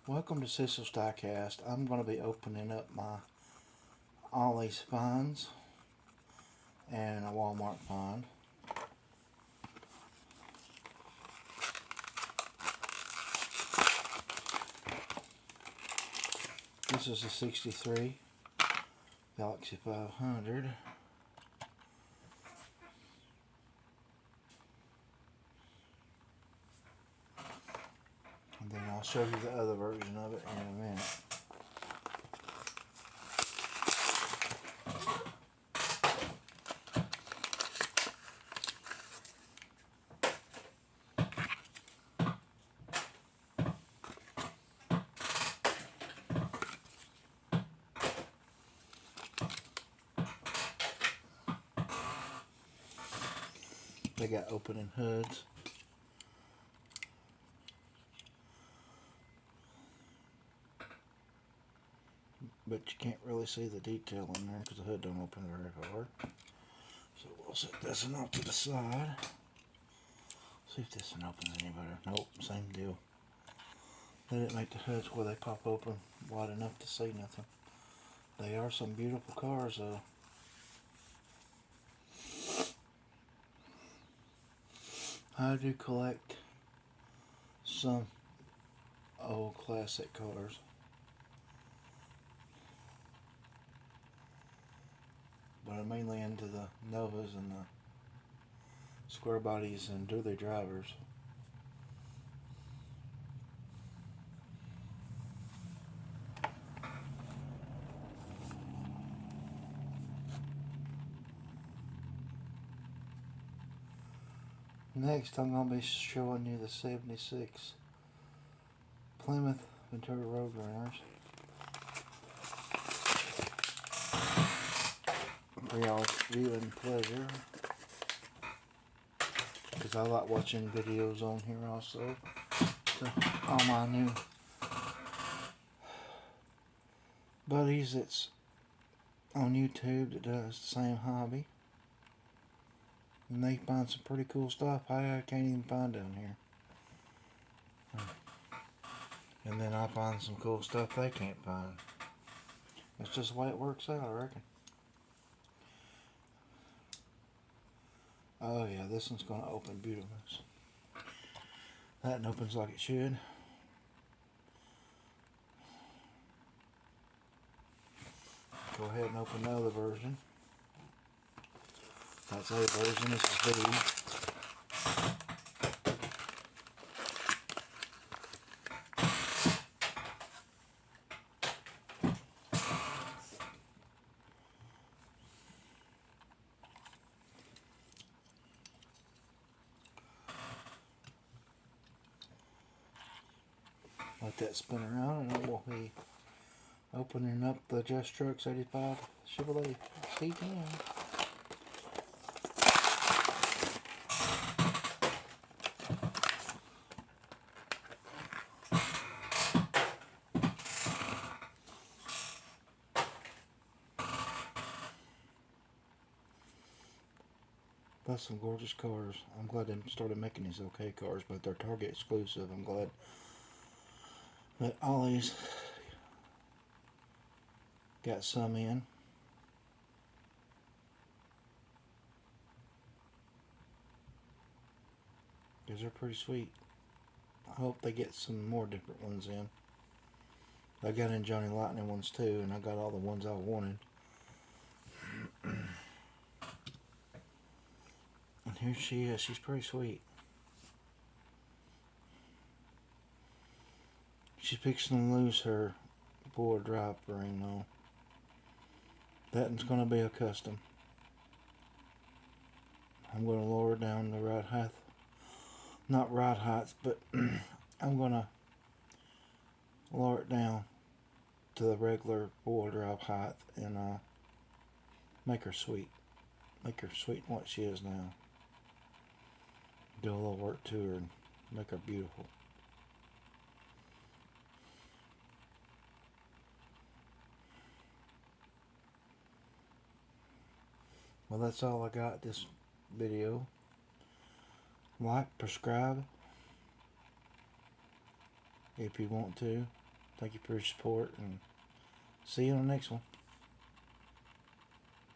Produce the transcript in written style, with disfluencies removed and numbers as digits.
Welcome to Cecil's Diecast. I'm going to be opening up my Ollie finds and a Walmart find. This is a 63 Galaxy 500. And then I'll show you the other version of it in a minute. They got opening hoods. But you can't really see the detail in there because the hood don't open very hard. So we'll set this one off to the side. See if this one opens any better. Nope, same deal. They didn't make the hoods where they pop open wide enough to see nothing. They are some beautiful cars though. I do collect some old classic cars. But I'm mainly into the Novas and the square bodies and dually drivers. Next, I'm going to be showing you the 76 Plymouth Ventura Roadrunners for y'all's viewing pleasure, because I like watching videos on here also. So all my new buddies that's on YouTube that does the same hobby, and they find some pretty cool stuff I can't even find down here. And then I find some cool stuff they can't find. That's just the way it works out, I reckon. Oh yeah, this one's going to open beautiful. That one opens like it should. Go ahead and open the other version. That's A version, this is B. Let that spin around and it will be opening up the Just Trucks 85 Chevrolet C10. That's some gorgeous cars. I'm glad they started making these okay cars, but they're Target exclusive. I'm glad that Ollie's got some in. Because they're pretty sweet. I hope they get some more different ones in. I got in Johnny Lightning ones too, and I got all the ones I wanted. And here she is. She's pretty sweet. She's fixing to lose her four drive ring though. That one's going to be a custom. I'm going to lower down the ride height. Not ride heights, but I'm going to lower it down to the regular four drive height and make her sweet. Make her sweet in what she is now. Do a little work to her and make her beautiful. Well, that's all I got this video. Like, subscribe if you want to. Thank you for your support, and see you on the next one.